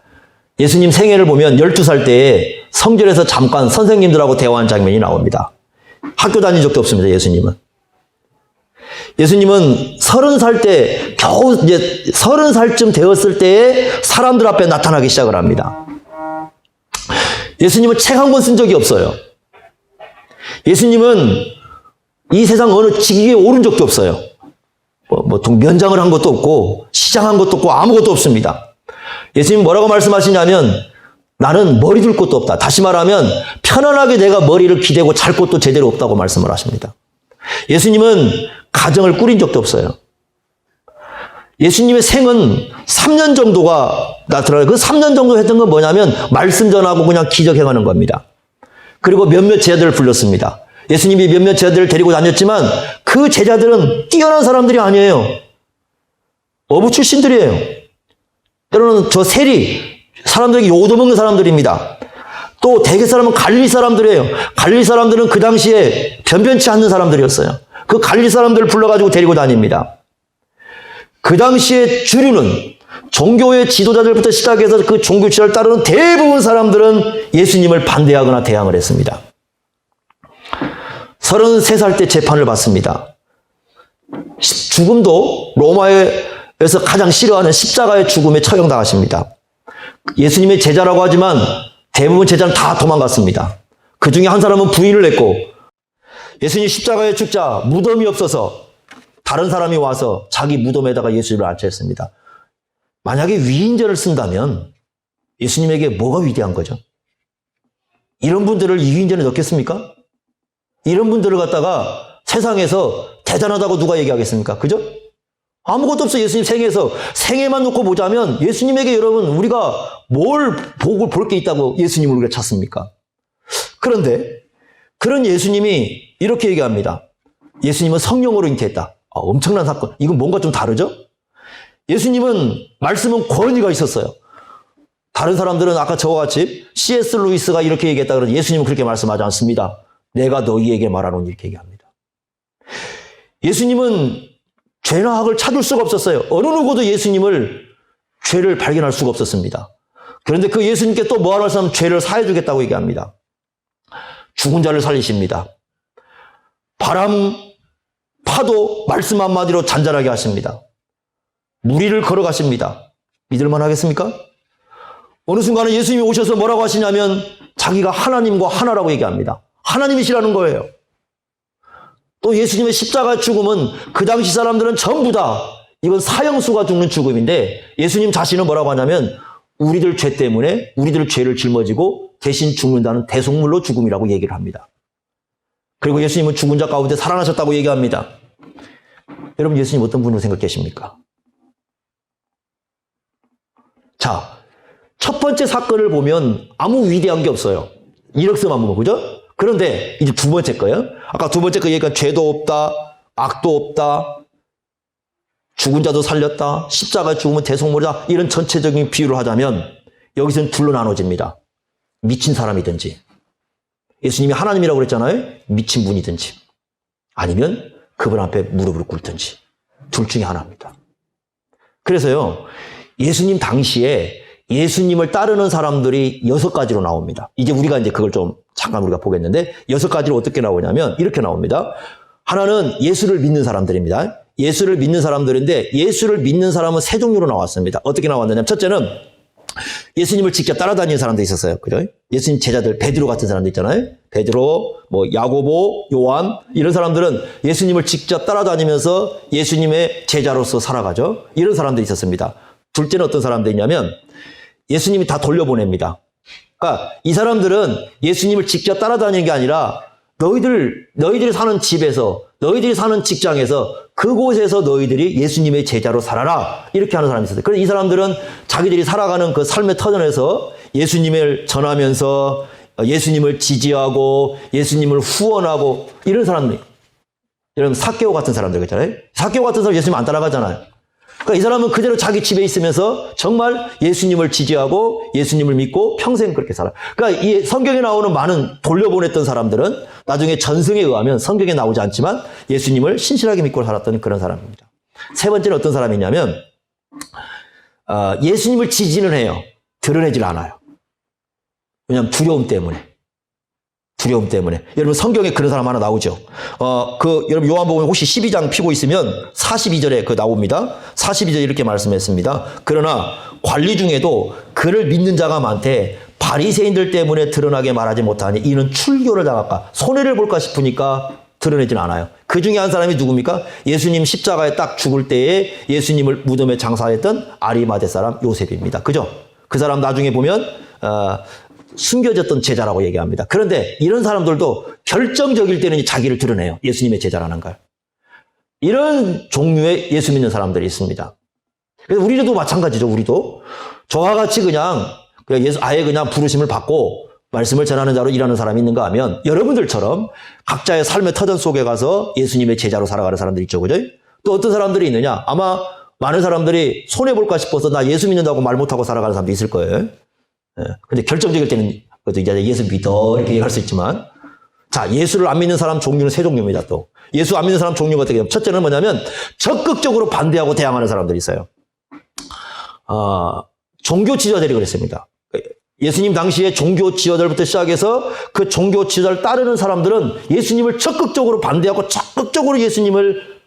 예수님 생애를 보면 12살 때에 성전에서 잠깐 선생님들하고 대화한 장면이 나옵니다. 학교 다닌 적도 없습니다, 예수님은. 예수님은 30살 때, 겨우 이제 30살쯤 되었을 때에 사람들 앞에 나타나기 시작을 합니다. 예수님은 책 한 권 쓴 적이 없어요. 예수님은 이 세상 어느 직위에 오른 적도 없어요. 면장을 한 것도 없고, 시장한 것도 없고, 아무것도 없습니다. 예수님 뭐라고 말씀하시냐면, 나는 머리 둘 곳도 없다. 다시 말하면, 편안하게 내가 머리를 기대고 잘 곳도 제대로 없다고 말씀을 하십니다. 예수님은 가정을 꾸린 적도 없어요. 예수님의 생은 3년 정도가 나타나요. 그 3년 정도 했던 건 뭐냐면 말씀 전하고 그냥 기적 행하는 겁니다. 그리고 몇몇 제자들을 불렀습니다. 예수님이 몇몇 제자들을 데리고 다녔지만 그 제자들은 뛰어난 사람들이 아니에요. 어부 출신들이에요. 때로는 저 세리, 사람들에게 요도먹는 사람들입니다. 또 대개 사람은 갈릴리 사람들이에요. 갈릴리 사람들은 그 당시에 변변치 않는 사람들이었어요. 그 갈릴리 사람들을 불러가지고 데리고 다닙니다. 그 당시에 주류는 종교의 지도자들부터 시작해서 그 종교 지도를 따르는 대부분 사람들은 예수님을 반대하거나 대항을 했습니다. 33살 때 재판을 받습니다. 죽음도 로마에서 가장 싫어하는 십자가의 죽음에 처형당하십니다. 예수님의 제자라고 하지만 대부분 제자는 다 도망갔습니다. 그 중에 한 사람은 부인을 했고 예수님 십자가에 죽자 무덤이 없어서 다른 사람이 와서 자기 무덤에다가 예수님을 안치했습니다. 만약에 위인전을 쓴다면 예수님에게 뭐가 위대한 거죠? 이런 분들을 위인전에 넣겠습니까? 이런 분들을 갖다가 세상에서 대단하다고 누가 얘기하겠습니까? 그죠? 아무것도 없어. 예수님 생애만 놓고 보자면 예수님에게 여러분 우리가 뭘 보고 볼 게 있다고 예수님을 우리가 찾습니까? 그런데 그런 예수님이 이렇게 얘기합니다. 예수님은 성령으로 잉태했다. 엄청난 사건. 이건 뭔가 좀 다르죠? 예수님은 말씀은 권위가 있었어요. 다른 사람들은 아까 저와 같이 C.S. 루이스가 이렇게 얘기했다 그러는데 예수님은 그렇게 말씀하지 않습니다. 내가 너희에게 말하노니 이렇게 얘기합니다. 예수님은 죄나 악을 찾을 수가 없었어요. 어느 누구도 예수님을 죄를 발견할 수가 없었습니다. 그런데 그 예수님께 또 뭐하러 하시면 죄를 사해주겠다고 얘기합니다. 죽은 자를 살리십니다. 바람, 파도 말씀 한마디로 잔잔하게 하십니다. 물 위를 걸어가십니다. 믿을만 하겠습니까? 어느 순간에 예수님이 오셔서 뭐라고 하시냐면 자기가 하나님과 하나라고 얘기합니다. 하나님이시라는 거예요. 또 예수님의 십자가 죽음은 그 당시 사람들은 전부 다 이건 사형수가 죽는 죽음인데 예수님 자신은 뭐라고 하냐면 우리들 죄 때문에 우리들 죄를 짊어지고 대신 죽는다는 대속물로 죽음이라고 얘기를 합니다. 그리고 예수님은 죽은 자 가운데 살아나셨다고 얘기합니다. 여러분 예수님 어떤 분으로 생각하십니까? 자, 첫 번째 사건을 보면 아무 위대한 게 없어요. 이력서만 보면, 그죠? 그런데 이제 두 번째 거예요. 아까 두 번째 거 얘기한 죄도 없다, 악도 없다, 죽은 자도 살렸다, 십자가 죽으면 대속물이다, 이런 전체적인 비유를 하자면 여기서는 둘로 나눠집니다. 미친 사람이든지, 예수님이 하나님이라고 그랬잖아요. 미친 분이든지, 아니면 그분 앞에 무릎을 꿇든지, 둘 중에 하나입니다. 그래서요, 예수님 당시에 예수님을 따르는 사람들이 6가지로 나옵니다. 이제 우리가 그걸 좀 잠깐 우리가 보겠는데 6가지로 어떻게 나오냐면 이렇게 나옵니다. 하나는 예수를 믿는 사람들입니다. 예수를 믿는 사람들인데 예수를 믿는 사람은 세 종류로 나왔습니다. 어떻게 나왔느냐면 첫째는 예수님을 직접 따라다니는 사람도 있었어요. 그죠? 예수님 제자들 베드로 같은 사람도 있잖아요. 베드로, 야고보, 요한 이런 사람들은 예수님을 직접 따라다니면서 예수님의 제자로서 살아가죠. 이런 사람들이 있었습니다. 둘째는 어떤 사람들이냐면 예수님이 다 돌려보냅니다. 그러니까 이 사람들은 예수님을 직접 따라다니는 게 아니라 너희들이 사는 집에서, 너희들이 사는 직장에서, 그곳에서 너희들이 예수님의 제자로 살아라. 이렇게 하는 사람이 있었어요. 그래서 이 사람들은 자기들이 살아가는 그 삶의 터전에서 예수님을 전하면서 예수님을 지지하고 예수님을 후원하고 이런 사람들. 여러분, 삭개오 같은 사람들 있잖아요. 삭개오 같은 사람 예수님 안 따라가잖아요. 그러니까 이 사람은 그대로 자기 집에 있으면서 정말 예수님을 지지하고 예수님을 믿고 평생 그렇게 살아요. 그러니까 이 성경에 나오는 많은 돌려보냈던 사람들은 나중에 전승에 의하면 성경에 나오지 않지만 예수님을 신실하게 믿고 살았던 그런 사람입니다. 세 번째는 어떤 사람이냐면 예수님을 지지는 해요. 드러내질 않아요. 왜냐하면 두려움 때문에. 여러분 성경에 그런 사람 하나 나오죠. 여러분 요한복음 혹시 12장 피고 있으면 42절에 그 나옵니다. 42절에 이렇게 말씀했습니다. 그러나 관리 중에도 그를 믿는 자가 많되 바리새인들 때문에 드러나게 말하지 못하니 이는 출교를 당할까 손해를 볼까 싶으니까 드러내진 않아요. 그 중에 한 사람이 누굽니까? 예수님 십자가에 딱 죽을 때에 예수님을 무덤에 장사했던 아리마대 사람 요셉입니다. 그죠? 그 사람 나중에 보면 숨겨졌던 제자라고 얘기합니다. 그런데 이런 사람들도 결정적일 때는 자기를 드러내요. 예수님의 제자라는 걸. 이런 종류의 예수 믿는 사람들이 있습니다. 그래서 우리도 마찬가지죠. 우리도 저와 같이 그냥 아예 그냥 부르심을 받고 말씀을 전하는 자로 일하는 사람이 있는가 하면 여러분들처럼 각자의 삶의 터전 속에 가서 예수님의 제자로 살아가는 사람들이 있죠. 그죠? 또 어떤 사람들이 있느냐? 아마 많은 사람들이 손해볼까 싶어서 나 예수 믿는다고 말 못하고 살아가는 사람도 있을 거예요. 근데 결정적일 때는 이제 예수 믿어 이렇게 얘기할 수 있지만 자, 예수를 안 믿는 사람 종류는 세 종류입니다. 또 예수 안 믿는 사람 종류가 어떻게 되냐면 첫째는 뭐냐면 적극적으로 반대하고 대항하는 사람들이 있어요. 종교 지도자들이 그랬습니다. 예수님 당시에 종교 지도자들부터 시작해서 그 종교 지도자를 따르는 사람들은 예수님을 적극적으로 반대하고 적극적으로 예수님을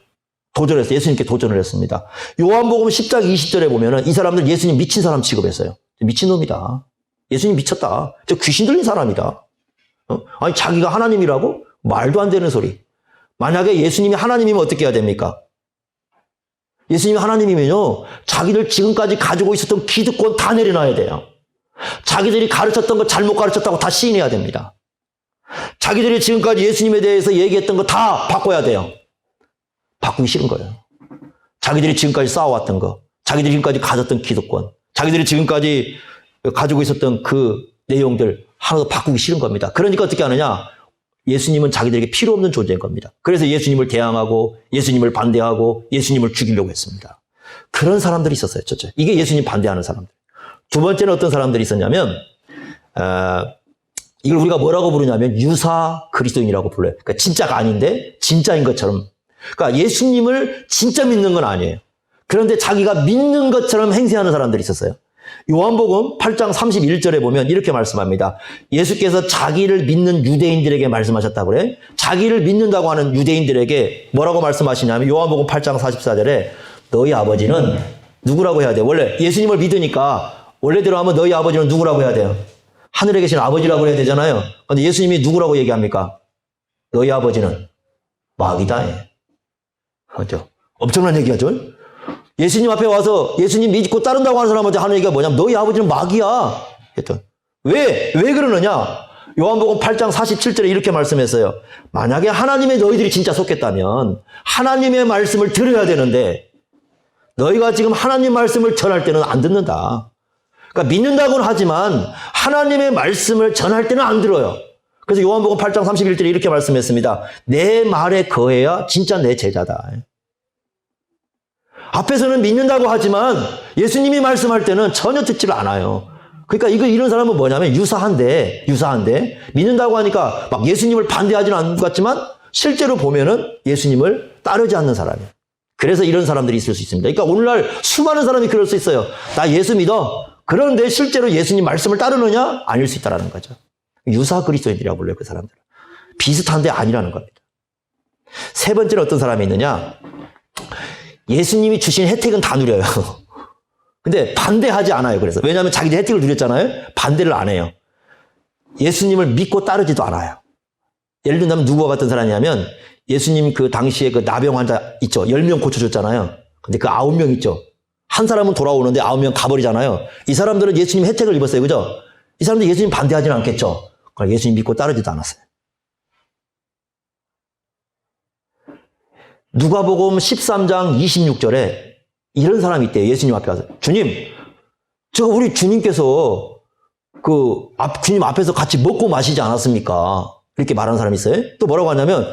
도전했어요. 예수님께 도전을 했습니다. 요한복음 10장 20절에 보면은 이 사람들 예수님 미친 사람 취급했어요. 미친놈이다. 예수님 미쳤다. 저 귀신 들린 사람이다. 아니 자기가 하나님이라고? 말도 안 되는 소리. 만약에 예수님이 하나님이면 어떻게 해야 됩니까? 예수님이 하나님이면요. 자기들 지금까지 가지고 있었던 기득권 다 내려놔야 돼요. 자기들이 가르쳤던 거 잘못 가르쳤다고 다 시인해야 됩니다. 자기들이 지금까지 예수님에 대해서 얘기했던 거 다 바꿔야 돼요. 바꾸기 싫은 거예요. 자기들이 지금까지 쌓아왔던 거, 자기들이 지금까지 가졌던 기득권, 자기들이 지금까지 가지고 있었던 그 내용들 하나도 바꾸기 싫은 겁니다. 그러니까 어떻게 하느냐? 예수님은 자기들에게 필요 없는 존재인 겁니다. 그래서 예수님을 대항하고 예수님을 반대하고 예수님을 죽이려고 했습니다. 그런 사람들이 있었어요. 첫째. 이게 예수님 반대하는 사람들. 두 번째는 어떤 사람들이 있었냐면 이걸 우리가 뭐라고 부르냐면 유사 그리스도인이라고 불러요. 그러니까 진짜가 아닌데 진짜인 것처럼. 그러니까 예수님을 진짜 믿는 건 아니에요. 그런데 자기가 믿는 것처럼 행세하는 사람들이 있었어요. 요한복음 8장 31절에 보면 이렇게 말씀합니다. 예수께서 자기를 믿는 유대인들에게 말씀하셨다고 그래. 자기를 믿는다고 하는 유대인들에게 뭐라고 말씀하시냐면 요한복음 8장 44절에 너희 아버지는 누구라고 해야 돼? 원래 예수님을 믿으니까 원래대로 하면 너희 아버지는 누구라고 해야 돼요? 하늘에 계신 아버지라고 해야 되잖아요. 그런데 예수님이 누구라고 얘기합니까? 너희 아버지는 마귀다. 그렇죠? 엄청난 얘기하죠? 예수님 앞에 와서 예수님 믿고 따른다고 하는 사람한테 하는 얘기가 뭐냐면 너희 아버지는 마귀야. 왜 그러느냐? 요한복음 8장 47절에 이렇게 말씀했어요. 만약에 하나님의 너희들이 진짜 속겠다면 하나님의 말씀을 들어야 되는데 너희가 지금 하나님 말씀을 전할 때는 안 듣는다. 그러니까 믿는다고는 하지만 하나님의 말씀을 전할 때는 안 들어요. 그래서 요한복음 8장 31절에 이렇게 말씀했습니다. 내 말에 거해야 진짜 내 제자다. 앞에서는 믿는다고 하지만 예수님이 말씀할 때는 전혀 듣지를 않아요. 그러니까 이런 사람은 뭐냐면 유사한데 믿는다고 하니까 막 예수님을 반대하지는 않는 것 같지만 실제로 보면은 예수님을 따르지 않는 사람이에요. 그래서 이런 사람들이 있을 수 있습니다. 그러니까 오늘날 수많은 사람이 그럴 수 있어요. 나 예수 믿어. 그런데 실제로 예수님 말씀을 따르느냐? 아닐 수 있다는 거죠. 유사 그리스도인이라고 불러요, 그 사람들은. 비슷한데 아니라는 겁니다. 세 번째는 어떤 사람이 있느냐? 예수님이 주신 혜택은 다 누려요. 근데 반대하지 않아요. 그래서. 왜냐하면 자기들 혜택을 누렸잖아요. 반대를 안 해요. 예수님을 믿고 따르지도 않아요. 예를 들면 누구와 같은 사람이냐면 예수님 그 당시에 그 나병 환자 있죠. 10명 고쳐줬잖아요. 근데 그 9명 있죠. 한 사람은 돌아오는데 9명 가버리잖아요. 이 사람들은 예수님 혜택을 입었어요. 그죠? 이 사람들 예수님 반대하지는 않겠죠. 그러니까 예수님 믿고 따르지도 않았어요. 누가복음 13장 26절에 이런 사람이 있대요. 예수님 앞에 와서. 주님, 우리 주님께서 주님 앞에서 같이 먹고 마시지 않았습니까? 이렇게 말하는 사람이 있어요. 또 뭐라고 하냐면,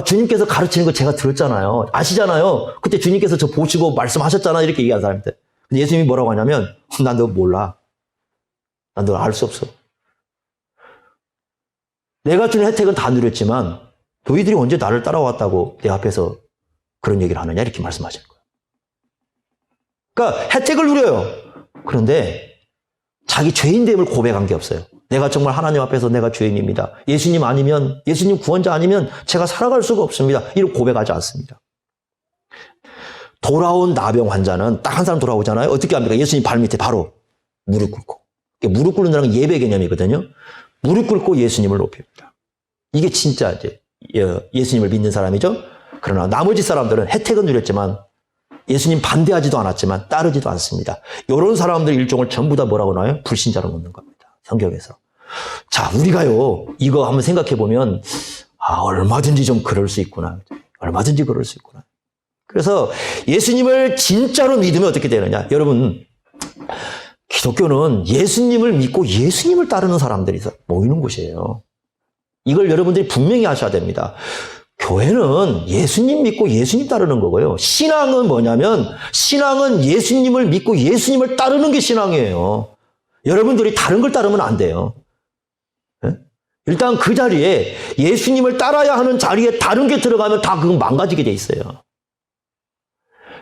주님께서 가르치는 거 제가 들었잖아요. 아시잖아요. 그때 주님께서 저 보시고 말씀하셨잖아요. 이렇게 얘기하는 사람인데. 근데 예수님이 뭐라고 하냐면, 난 너 몰라. 난 너 알 수 없어. 내가 주는 혜택은 다 누렸지만, 너희들이 언제 나를 따라왔다고 내 앞에서 그런 얘기를 하느냐? 이렇게 말씀하시는 거예요. 그러니까 혜택을 누려요. 그런데 자기 죄인됨을 고백한 게 없어요. 내가 정말 하나님 앞에서 내가 죄인입니다. 예수님 아니면, 예수님 구원자 아니면 제가 살아갈 수가 없습니다. 이렇게 고백하지 않습니다. 돌아온 나병 환자는 딱 한 사람 돌아오잖아요. 어떻게 합니까? 예수님 발 밑에 바로 무릎 꿇고. 무릎 꿇는다는 건 예배 개념이거든요. 무릎 꿇고 예수님을 높입니다. 이게 진짜 이제 예수님을 믿는 사람이죠. 그러나 나머지 사람들은 혜택은 누렸지만 예수님 반대하지도 않았지만 따르지도 않습니다. 이런 사람들 일종을 전부 다 뭐라고 나와요? 불신자로 놓는 겁니다. 성경에서. 자, 우리가요, 이거 한번 생각해 보면, 얼마든지 좀 그럴 수 있구나. 얼마든지 그럴 수 있구나. 그래서 예수님을 진짜로 믿으면 어떻게 되느냐? 여러분, 기독교는 예수님을 믿고 예수님을 따르는 사람들이 모이는 곳이에요. 이걸 여러분들이 분명히 아셔야 됩니다. 교회는 예수님 믿고 예수님 따르는 거고요. 신앙은 뭐냐면, 신앙은 예수님을 믿고 예수님을 따르는 게 신앙이에요. 여러분들이 다른 걸 따르면 안 돼요. 일단 그 자리에 예수님을 따라야 하는 자리에 다른 게 들어가면 다 그건 망가지게 돼 있어요.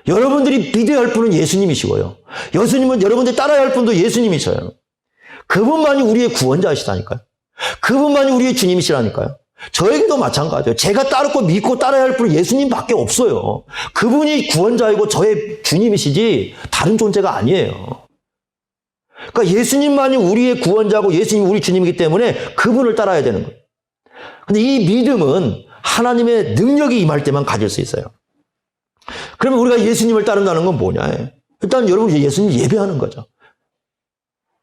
여러분들이 믿어야 할 분은 예수님이시고요. 예수님은 여러분들이 따라야 할 분도 예수님이셔요. 그분만이 우리의 구원자이시다니까요. 그분만이 우리의 주님이시라니까요. 저에게도 마찬가지예요. 제가 따르고 믿고 따라야 할 분은 예수님밖에 없어요. 그분이 구원자이고 저의 주님이시지 다른 존재가 아니에요. 그러니까 예수님만이 우리의 구원자고 예수님이 우리 주님이기 때문에 그분을 따라야 되는 거예요. 근데 이 믿음은 하나님의 능력이 임할 때만 가질 수 있어요. 그러면 우리가 예수님을 따른다는 건 뭐냐? 일단 여러분 예수님 예배하는 거죠.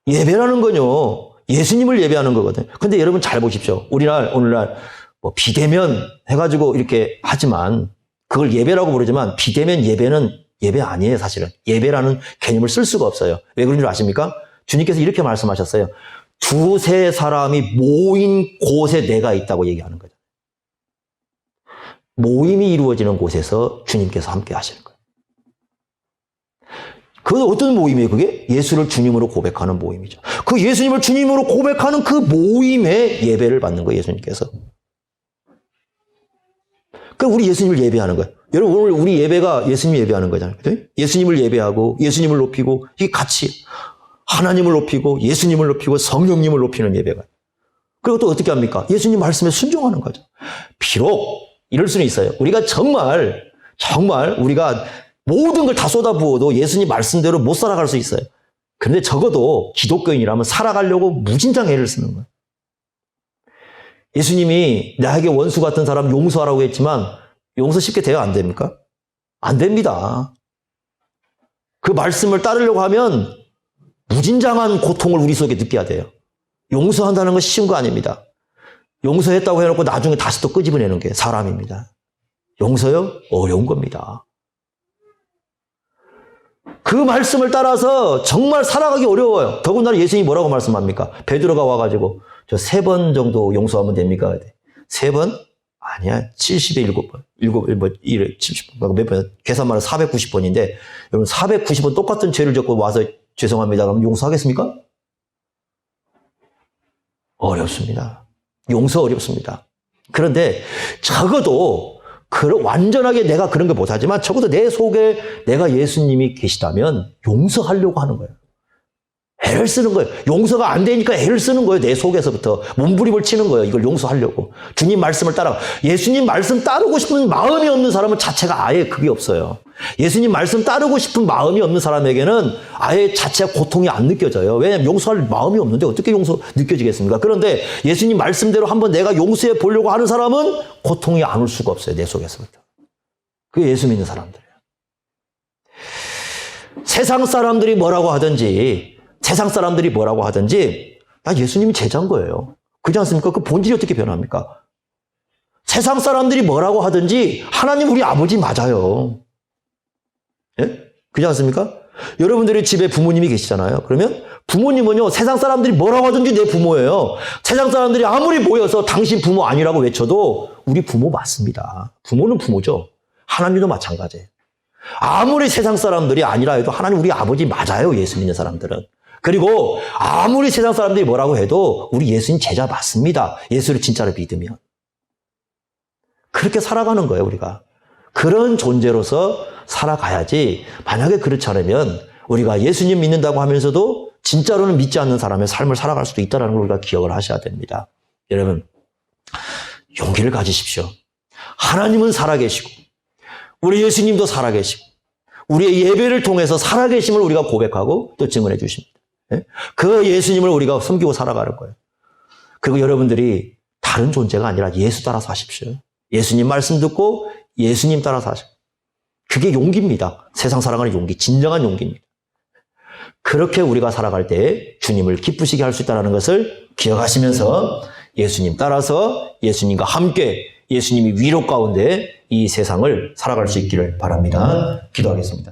예배라는 건요. 예수님을 예배하는 거거든요. 근데 여러분 잘 보십시오. 오늘날 뭐 비대면 해가지고 이렇게 하지만 그걸 예배라고 부르지만 비대면 예배는 예배 아니에요, 사실은. 예배라는 개념을 쓸 수가 없어요. 왜 그런 줄 아십니까? 주님께서 이렇게 말씀하셨어요. 두세 사람이 모인 곳에 내가 있다고 얘기하는 거죠. 모임이 이루어지는 곳에서 주님께서 함께 하시는 거예요. 그 어떤 모임이에요, 그게? 예수를 주님으로 고백하는 모임이죠. 그 예수님을 주님으로 고백하는 그 모임에 예배를 받는 거예요, 예수님께서. 그러니까 우리 예수님을 예배하는 거예요. 여러분, 오늘 우리 예배가 예수님 예배하는 거잖아요. 그죠? 예수님을 예배하고, 예수님을 높이고, 이게 같이 하나님을 높이고, 예수님을 높이고, 성령님을 높이는 예배가. 그리고 또 어떻게 합니까? 예수님 말씀에 순종하는 거죠. 비록 이럴 수는 있어요. 우리가 정말 우리가 모든 걸 다 쏟아부어도 예수님 말씀대로 못 살아갈 수 있어요. 그런데 적어도 기독교인이라면 살아가려고 무진장 애를 쓰는 거예요. 예수님이 나에게 원수 같은 사람 용서하라고 했지만 용서 쉽게 돼요? 안 됩니까? 안 됩니다. 그 말씀을 따르려고 하면 무진장한 고통을 우리 속에 느껴야 돼요. 용서한다는 건 쉬운 거 아닙니다. 용서했다고 해놓고 나중에 다시 또 끄집어내는 게 사람입니다. 용서요? 어려운 겁니다. 그 말씀을 따라서 정말 살아가기 어려워요. 더군다나 예수님이 뭐라고 말씀합니까? 베드로가 와가지고 저 3번 정도 용서하면 됩니까? 3번? 아니야. 70에 7번. 70번. 몇 번? 계산만 해서 490번인데 여러분 490번 똑같은 죄를 짓고 와서 죄송합니다. 그럼 용서하겠습니까? 어렵습니다. 용서 어렵습니다. 그런데 적어도 완전하게 내가 그런 걸 못하지만 적어도 내 속에 내가 예수님이 계시다면 용서하려고 하는 거예요. 애를 쓰는 거예요. 용서가 안 되니까 애를 쓰는 거예요. 내 속에서부터 몸부림을 치는 거예요. 이걸 용서하려고. 주님 말씀을 따라. 예수님 말씀 따르고 싶은 마음이 없는 사람은 자체가 아예 그게 없어요. 예수님 말씀 따르고 싶은 마음이 없는 사람에게는 아예 자체가 고통이 안 느껴져요. 왜냐하면 용서할 마음이 없는데 어떻게 용서 느껴지겠습니까? 그런데 예수님 말씀대로 한번 내가 용서해 보려고 하는 사람은 고통이 안 올 수가 없어요. 내 속에서부터. 그게 예수 믿는 사람들이에요. 세상 사람들이 뭐라고 하든지 나 예수님이 제자인 거예요. 그렇지 않습니까? 그 본질이 어떻게 변합니까? 세상 사람들이 뭐라고 하든지 하나님 우리 아버지 맞아요. 예? 그렇지 않습니까? 여러분들이 집에 부모님이 계시잖아요. 그러면 부모님은요, 세상 사람들이 뭐라고 하든지 내 부모예요. 세상 사람들이 아무리 모여서 당신 부모 아니라고 외쳐도 우리 부모 맞습니다. 부모는 부모죠. 하나님도 마찬가지예요. 아무리 세상 사람들이 아니라 해도 하나님 우리 아버지 맞아요. 예수 믿는 사람들은. 그리고 아무리 세상 사람들이 뭐라고 해도 우리 예수님 제자 맞습니다. 예수를 진짜로 믿으면. 그렇게 살아가는 거예요, 우리가. 그런 존재로서 살아가야지. 만약에 그렇지 않으면 우리가 예수님 믿는다고 하면서도 진짜로는 믿지 않는 사람의 삶을 살아갈 수도 있다는 걸 우리가 기억을 하셔야 됩니다. 여러분, 용기를 가지십시오. 하나님은 살아계시고 우리 예수님도 살아계시고 우리의 예배를 통해서 살아계심을 우리가 고백하고 또 증언해 주십니다. 그 예수님을 우리가 섬기고 살아가는 거예요. 그리고 여러분들이 다른 존재가 아니라 예수 따라서 하십시오. 예수님 말씀 듣고 예수님 따라서 하십시오. 그게 용기입니다. 세상 살아가는 용기, 진정한 용기입니다. 그렇게 우리가 살아갈 때 주님을 기쁘시게 할 수 있다는 것을 기억하시면서 예수님 따라서 예수님과 함께 예수님이 위로 가운데 이 세상을 살아갈 수 있기를 바랍니다. 기도하겠습니다.